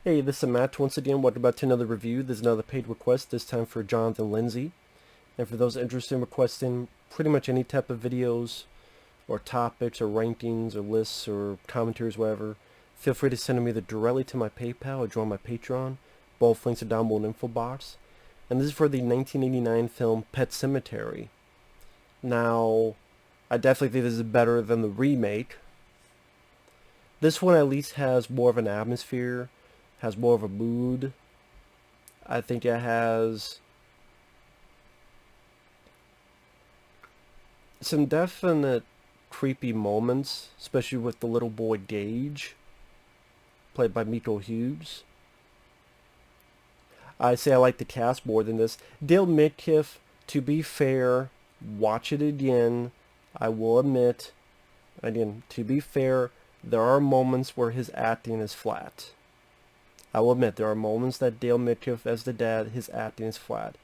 Hey, this is Matt once again. Welcome back to another review. There's another paid request, this time for Jonathan Lindsey. And for those interested in requesting pretty much any type of videos or topics or rankings or lists or commentaries, whatever, feel free to send them either directly to my PayPal or join my Patreon. Both links are down below in the info box. And this is for the 1989 film Pet Sematary. Now, I definitely think this is better than the remake. This one at least has more of an atmosphere, has more of a mood. I think it has some definite creepy moments, especially with the little boy Gage, played by Miko Hughes. I say I like the cast more than this. Dale Midkiff, to be fair, watch it again. I will admit, again, to be fair, there are moments where his acting is flat. I will admit there are moments that Dale Midkiff as the dad, his acting is flat.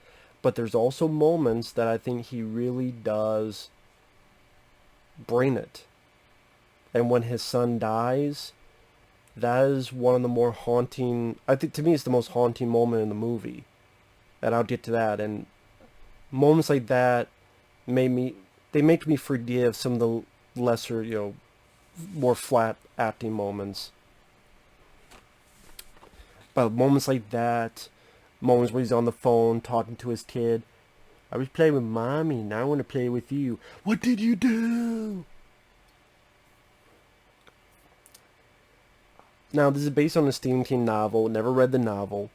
But there's also moments that I think he really does bring it. And when his son dies, that is one of the more haunting, I think to me it's the most haunting moment in the movie. And I'll get to that. And moments like that they make me forgive some of the lesser, more flat acting moments. But moments like that, moments where he's on the phone talking to his kid. I was playing with mommy, now I want to play with you. What did you do? Now, this is based on a Stephen King novel. Never read the novel.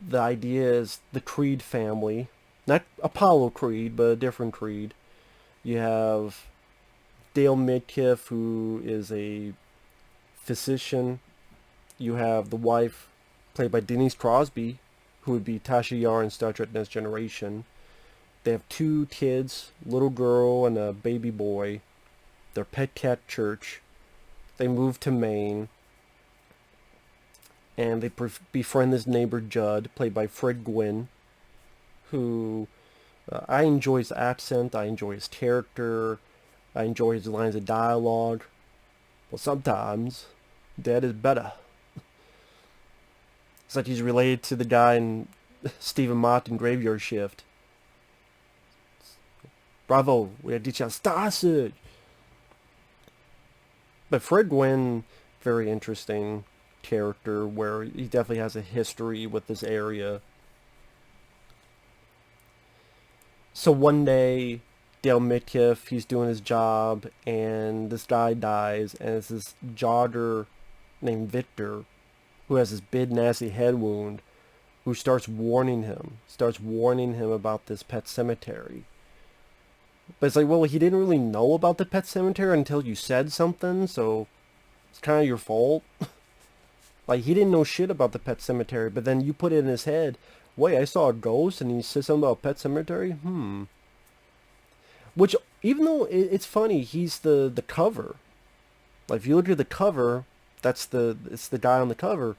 The idea is the Creed family. Not Apollo Creed, but a different Creed. You have Dale Midkiff, who is a physician. You have the wife, played by Denise Crosby, who would be Tasha Yar in Star Trek Next Generation. They have two kids, little girl and a baby boy. They're pet cat church. They move to Maine. And they befriend this neighbor Judd, played by Gwynne, who I enjoy his accent, I enjoy his character, I enjoy his lines of dialogue. Well, sometimes Dad is better. It's like he's related to the guy in Stephen Mott in Graveyard Shift. Bravo, we had to Star Search. But Gwynne, very interesting character where he definitely has a history with this area. So one day, Dale Midkiff, he's doing his job, and this guy dies, and it's this jogger named Victor, who has this big nasty head wound, who starts warning him about this pet cemetery. But it's like, well, he didn't really know about the pet cemetery until you said something, so it's kind of your fault. Like, he didn't know shit about the pet cemetery, but then you put it in his head, wait, I saw a ghost and he said something about pet cemetery? Which, even though it's funny, he's the cover. Like, if you look at the cover, it's the guy on the cover.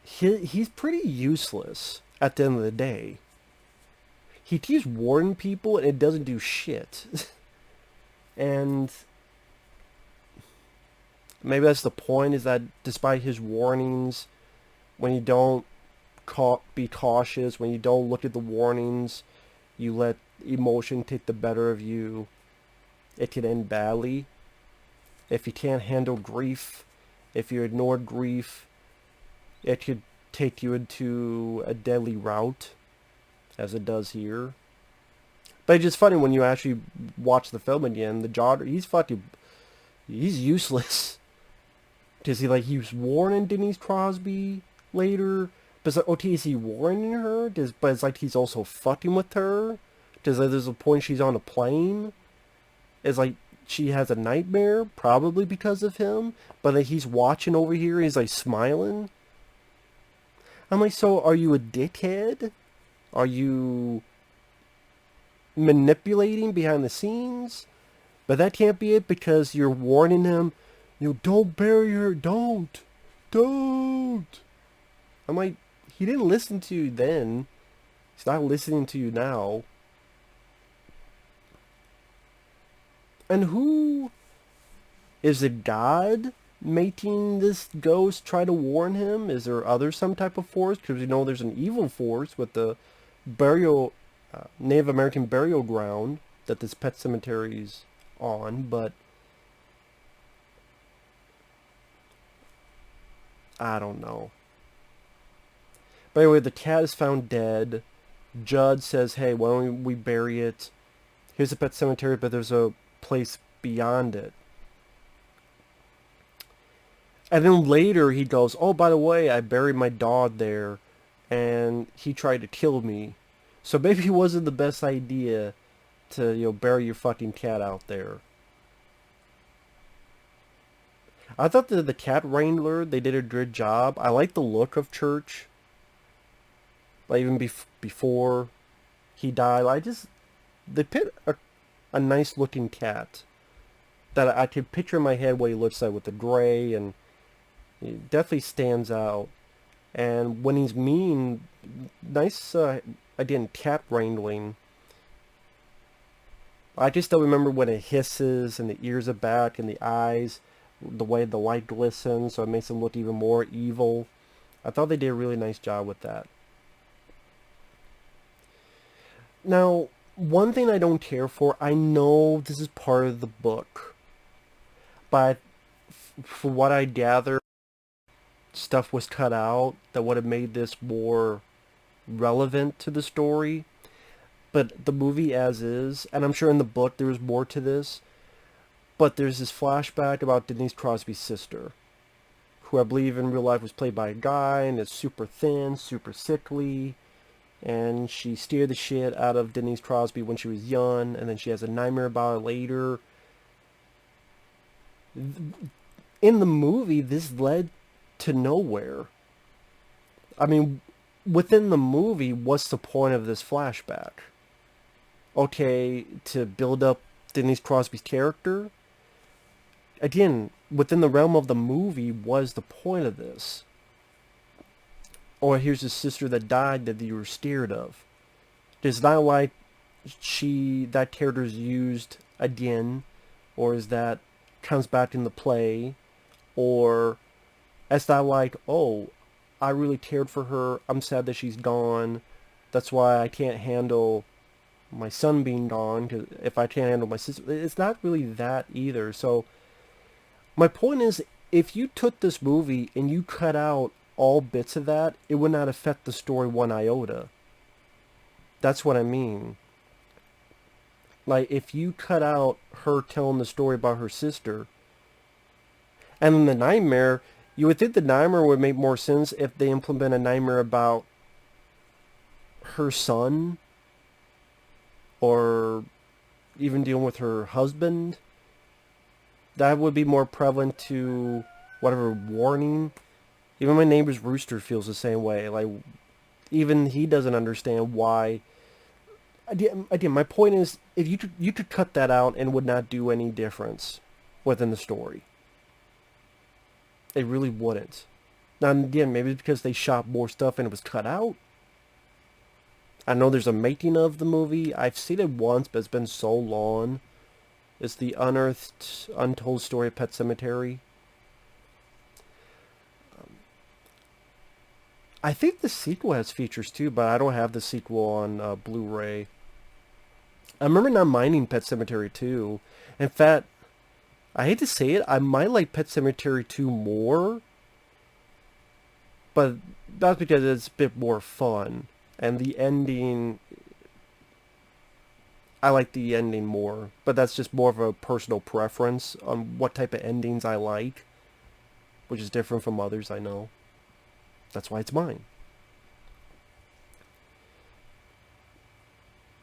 He's pretty useless at the end of the day. He keeps warning people and it doesn't do shit. And maybe that's the point, is that despite his warnings, when you don't be cautious, when you don't look at the warnings, you let emotion take the better of you, it can end badly. If you can't handle grief, if you ignore grief, it could take you into a deadly route, as it does here. But it's just funny when you actually watch the film again, the jogger, he's useless. Because he was warning Denise Crosby later, but it's like, okay, is he warning her? But it's like he's also fucking with her. Because there's a point she's on a plane. It's like she has a nightmare, probably because of him. But then he's watching over here, he's like smiling. I'm like, so are you a dickhead? Are you manipulating behind the scenes? But that can't be it, because you're warning him, don't bury her, don't. I'm like, he didn't listen to you then. He's not listening to you now. And who is it, God making this ghost try to warn him? Is there some type of force? Because we know there's an evil force with the burial, Native American burial ground that this pet cemetery's on, but I don't know. But anyway, the cat is found dead. Judd says, hey, why don't we bury it? Here's a pet cemetery, but there's a place beyond it. And then later he goes, oh, by the way, I buried my dog there, and he tried to kill me. So maybe it wasn't the best idea to, bury your fucking cat out there. I thought that the cat wrangler, they did a good job. I like the look of Church. Like even before he died, they picked a nice looking cat that I could picture in my head what he looks like with the gray, and it definitely stands out. And when he's mean, nice, again, cat wrangling. I just still remember when it hisses and the ears are back and the eyes, the way the light glistens, so it makes him look even more evil. I thought they did a really nice job with that. Now, one thing I don't care for, I know this is part of the book, but for what I gather, stuff was cut out that would have made this more relevant to the story. But the movie as is, and I'm sure in the book there was more to this, but there's this flashback about Denise Crosby's sister, who I believe in real life was played by a guy and is super thin, super sickly, and she steered the shit out of Denise Crosby when she was young, and then she has a nightmare about it later. In the movie, this led to nowhere. I mean, within the movie, what's the point of this flashback? Okay, to build up Denise Crosby's character? Again, within the realm of the movie, what is the point of this? Or here's his sister that died that you were scared of. It's not like that character's used again, or is that comes back in the play, or it's not like, oh, I really cared for her, I'm sad that she's gone, that's why I can't handle my son being gone, because if I can't handle my sister, it's not really that either. So my point is, if you took this movie and you cut out all bits of that, it would not affect the story one iota. That's what I mean. Like, if you cut out her telling the story about her sister, and then the nightmare, you would think the nightmare would make more sense if they implement a nightmare about her son, or even dealing with her husband. That would be more prevalent to whatever warning. Even my neighbor's rooster feels the same way. Like, even he doesn't understand why. Again, my point is, if you could cut that out and it would not do any difference within the story. It really wouldn't. Now, again, maybe it's because they shot more stuff and it was cut out. I know there's a making of the movie. I've seen it once, but it's been so long. It's the Unearthed, Untold Story of Pet Sematary. I think the sequel has features too, but I don't have the sequel on Blu-ray. I remember not minding Pet Sematary 2. In fact, I hate to say it, I might like Pet Sematary 2 more, but that's because it's a bit more fun. And the ending, I like the ending more, but that's just more of a personal preference on what type of endings I like, which is different from others, I know. That's why it's mine.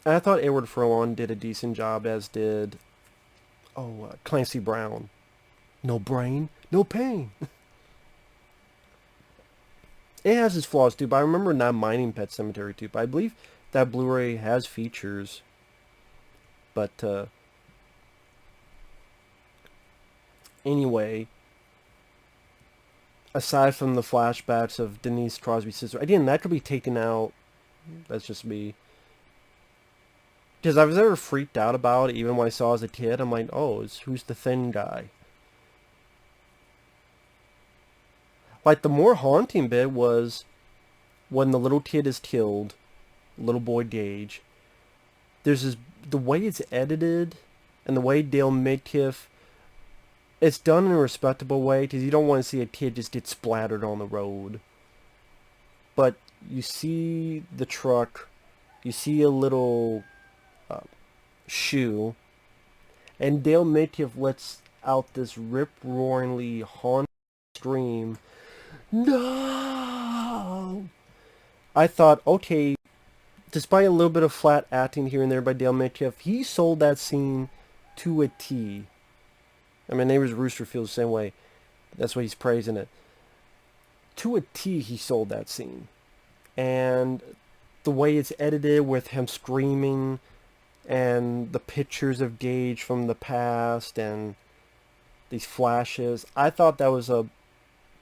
And I thought Edward Furlong did a decent job, as did, Clancy Brown. No brain, no pain. It has its flaws too, but I remember not minding Pet Sematary 2, but I believe that Blu-ray has features. But, anyway, aside from the flashbacks of Denise Crosby's sister, again, that could be taken out. That's just me. Because I was never freaked out about it, even when I saw it as a kid. I'm like, oh, who's the thin guy? Like, the more haunting bit was when the little kid is killed, little boy Gage. There's this, the way it's edited and the way Dale Midkiff, it's done in a respectable way because you don't want to see a kid just get splattered on the road. But you see the truck, you see a little shoe, and Dale Midkiff lets out this rip-roaringly haunting scream. No! I thought, okay, despite a little bit of flat acting here and there by Dale Midkiff, he sold that scene to a T. I mean, Neighbors Rooster feels the same way. That's why he's praising it. To a T, he sold that scene. And the way it's edited with him screaming and the pictures of Gage from the past and these flashes, I thought that was a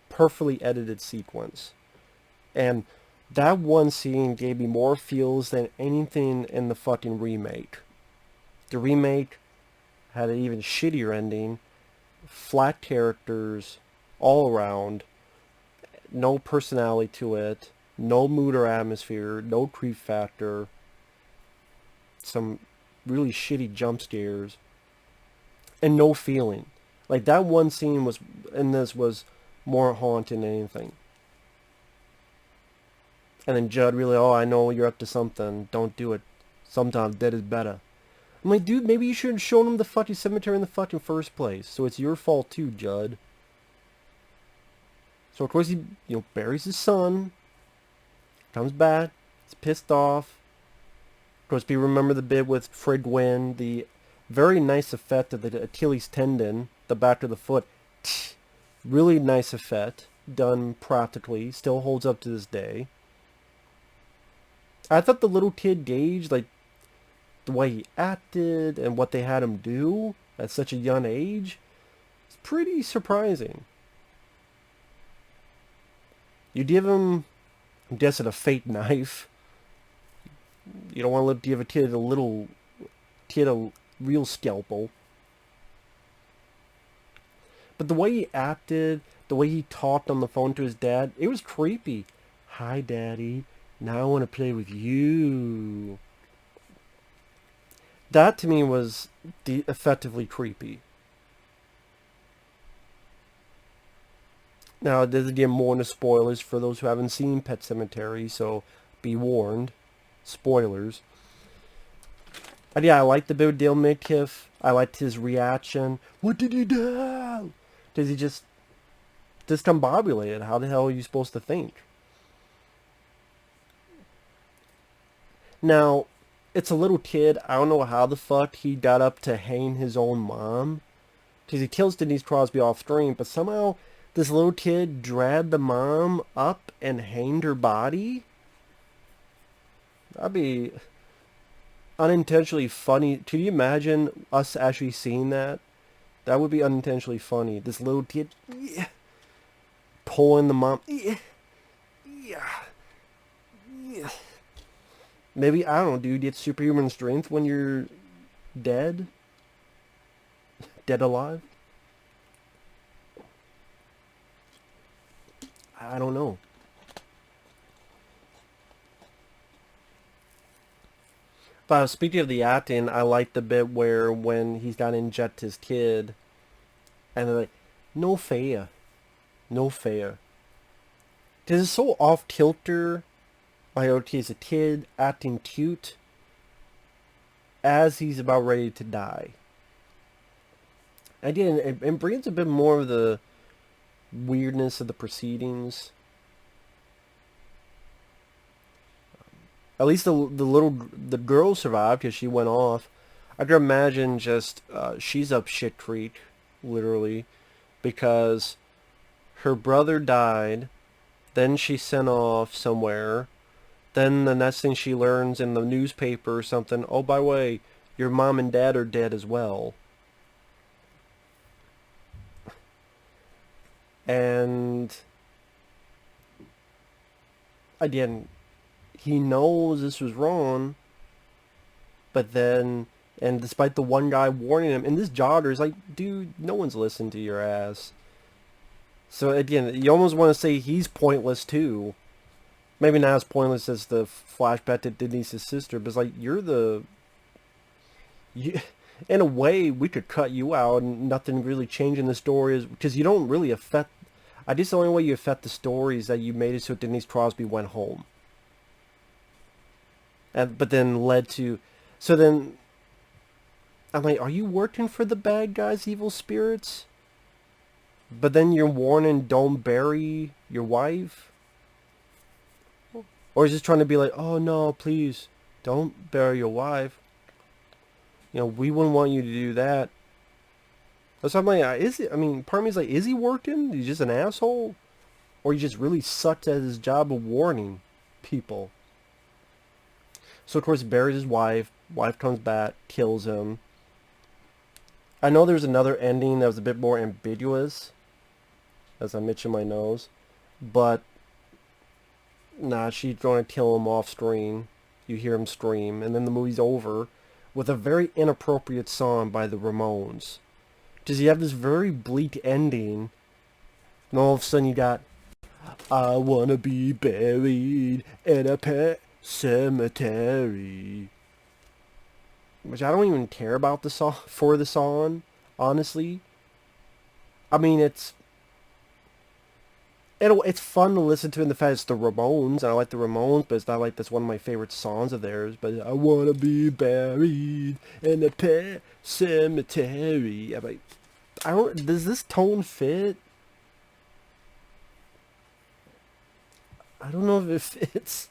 perfectly edited sequence. And that one scene gave me more feels than anything in the fucking remake. The remake had an even shittier ending. Flat characters all around. No personality to it. No mood or atmosphere. No creep factor. Some really shitty jump scares. And no feeling. Like, that one scene was, in this, was more haunting than anything. And then Judd really, oh, I know you're up to something. Don't do it. Sometimes dead is better. I'm like, dude, maybe you should have shown him the fucking cemetery in the fucking first place. So it's your fault too, Judd. So of course he, buries his son. Comes back. He's pissed off. Of course, we remember the bit with Fred Gwynne, the very nice effect of the Achilles tendon, the back of the foot. Really nice effect. Done practically. Still holds up to this day. I thought the little kid Gage, like, the way he acted and what they had him do at such a young age, is pretty surprising. You give him, I'm guessing, a fake knife. You don't want to give a kid a real scalpel. But the way he acted, the way he talked on the phone to his dad, it was creepy. Hi, Daddy. Now I want to play with you. That to me was effectively creepy. Now, this is again more into spoilers for those who haven't seen Pet Sematary, so be warned. Spoilers. And yeah, I liked the bit with Dale Midkiff. I liked his reaction. What did you do? Because he just discombobulated. How the hell are you supposed to think? Now, it's a little kid. I don't know how the fuck he got up to hang his own mom. Because he kills Denise Crosby off screen, but somehow this little kid dragged the mom up and hanged her body? That'd be unintentionally funny. Can you imagine us actually seeing that? That would be unintentionally funny. This little kid pulling the mom. Maybe, I don't know, dude, get superhuman strength when you're dead? Dead alive? I don't know. But speaking of the acting, I like the bit where when he's got to inject his kid, and they're like, no fair. No fair. Because it's so off-kilter. Like, okay, he's a kid acting cute as he's about ready to die. Again, it brings a bit more of the weirdness of the proceedings. At least the girl survived because she went off. I can imagine just she's up shit creek, literally, because her brother died, then she's sent off somewhere. Then the next thing she learns in the newspaper or something, oh, by the way, your mom and dad are dead as well. And again, he knows this was wrong, but then, and despite the one guy warning him, and this jogger's like, dude, no one's listening to your ass. So again, you almost want to say he's pointless too. Maybe not as pointless as the flashback to Denise's sister, but it's like you're the you. In a way, we could cut you out and nothing really change in the story is because you don't really affect. I guess the only way you affect the story is that you made it so Denise Crosby went home, and but then led to. So then I'm like, are you working for the bad guys, evil spirits? But then you're warning, don't bury your wife? Or is it trying to be like, oh no, please, don't bury your wife. You know, we wouldn't want you to do that. So I'm like, is it, I mean, part of me is like, is he working? He's just an asshole? Or he just really sucks at his job of warning people? So of course he buries his wife. Wife comes back, kills him. I know there's another ending that was a bit more ambiguous, as I mentioned my nose. But, nah, she's going to kill him off screen. You hear him scream, and then the movie's over with a very inappropriate song by the Ramones. Because you have this very bleak ending, and all of a sudden you got, I wanna be buried in a pet cemetery. Which I don't even care about the song, for the song, honestly. I mean, it's fun to listen to in the fact it's the Ramones, and I like the Ramones, but it's not like that's one of my favorite songs of theirs. But I wanna be buried in a pet cemetery. I'm like, I don't. Does this tone fit? I don't know if it fits.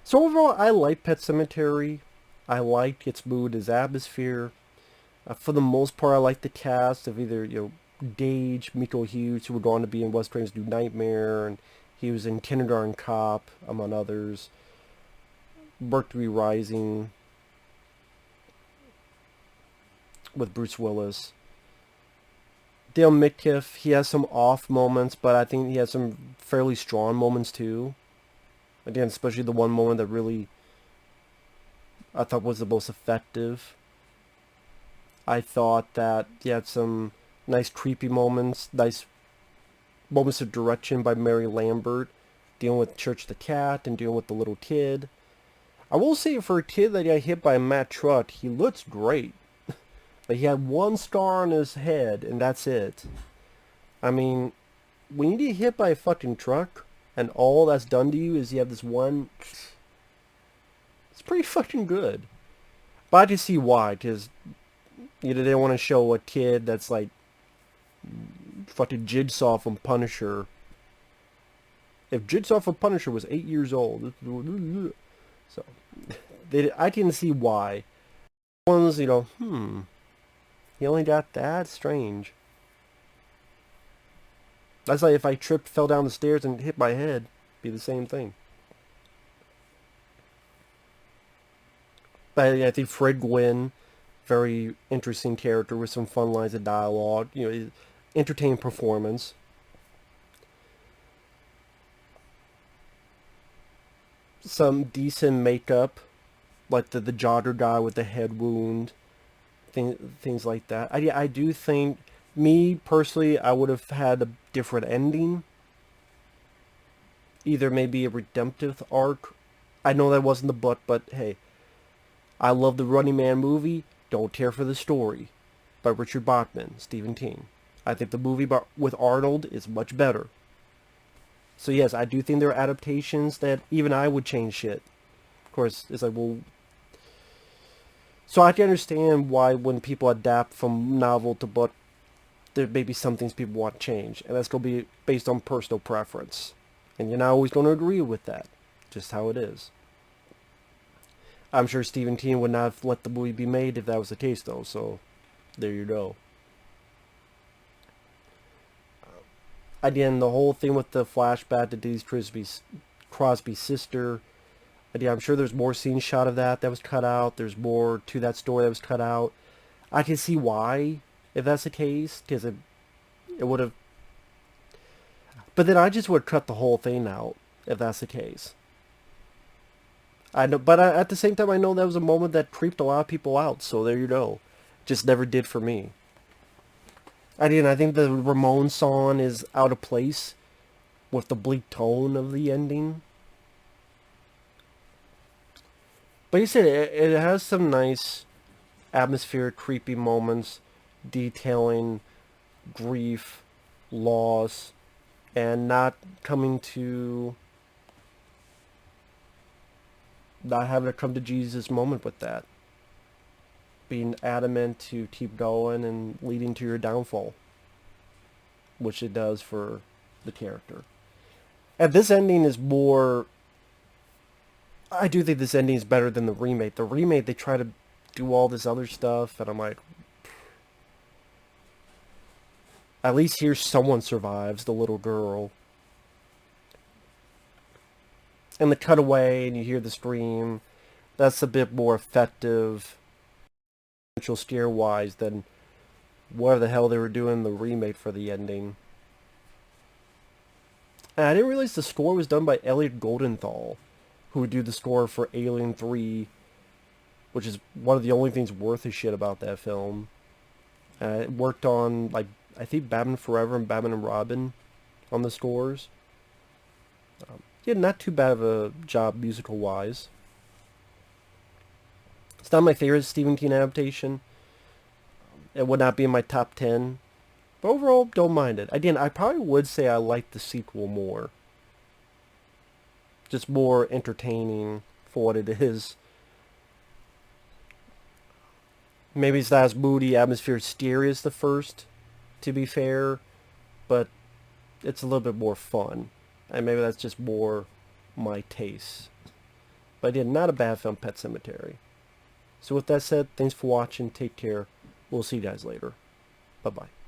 So overall, I like Pet Cemetery. I like its mood, its atmosphere. For the most part, I like the cast of either Gage, Miko Hughes, who would go on to be in Wes Craven's New Nightmare, and he was in Kindergarten Cop, among others. Mercury Rising with Bruce Willis. Dale Midkiff, he has some off moments, but I think he has some fairly strong moments too. Again, especially the one moment that really I thought was the most effective. I thought that he had some nice creepy moments, nice moments of direction by Mary Lambert, dealing with Church the Cat and dealing with the little kid. I will say for a kid that got hit by a Mack truck, he looks great. Like he had one scar on his head and that's it. I mean, when you get hit by a fucking truck and all that's done to you is you have this one, it's pretty fucking good. But I can see why, because they didn't want to show a kid that's like fucking Jigsaw from Punisher. If Jigsaw from Punisher was 8 years old, so I can see why. Ones, he only got that? Strange. That's like if I tripped, fell down the stairs, and hit my head. Be the same thing. But I think Fred Gwynne, very interesting character with some fun lines of dialogue. Entertaining performance. Some decent makeup, like the jogger guy with the head wound. Things like that. I do think, me personally, I would have had a different ending. Either maybe a redemptive arc. I know that wasn't the book, but hey, I love the Running Man movie. Don't care for the story. By Richard Bachman, Stephen King. I think the movie with Arnold is much better. So yes, I do think there are adaptations that even I would change shit. Of course, it's like, well, so I can understand why when people adapt from novel to book, there may be some things people want to change. And that's going to be based on personal preference. And you're not always going to agree with that. Just how it is. I'm sure Stephen King would not have let the movie be made if that was the case, though. So, there you go. Again, the whole thing with the flashback to Denise Crosby's sister. Again, I'm sure there's more scenes shot of that was cut out. There's more to that story that was cut out. I can see why, if that's the case, because it would have. But then I just would cut the whole thing out, if that's the case. I know, but at the same time, I know that was a moment that creeped a lot of people out. So there you go. Just never did for me. I think the Ramon song is out of place with the bleak tone of the ending. But you said it has some nice atmospheric, creepy moments detailing grief, loss, and not having to come to Jesus moment with that. Being adamant to keep going and leading to your downfall, which it does for the character. And this ending is more. I do think this ending is better than the remake. The remake, they try to do all this other stuff, and I'm like, at least here someone survives, the little girl. And the cutaway, and you hear the scream. That's a bit more effective, scare wise, than whatever the hell they were doing in the remake for the ending. And I didn't realize the score was done by Elliot Goldenthal, who would do the score for Alien 3, which is one of the only things worth a shit about that film. It worked on, like, I think Batman Forever and Batman and Robin on the scores. Yeah, not too bad of a job musical-wise. It's not my favorite Stephen King adaptation. It would not be in my top 10. But overall, don't mind it. Again, I probably would say I like the sequel more. Just more entertaining for what it is. Maybe it's not as moody, atmospheric, scary as the first, to be fair. But it's a little bit more fun. And maybe that's just more my taste. But again, not a bad film, Pet Sematary. So with that said, thanks for watching. Take care. We'll see you guys later. Bye-bye.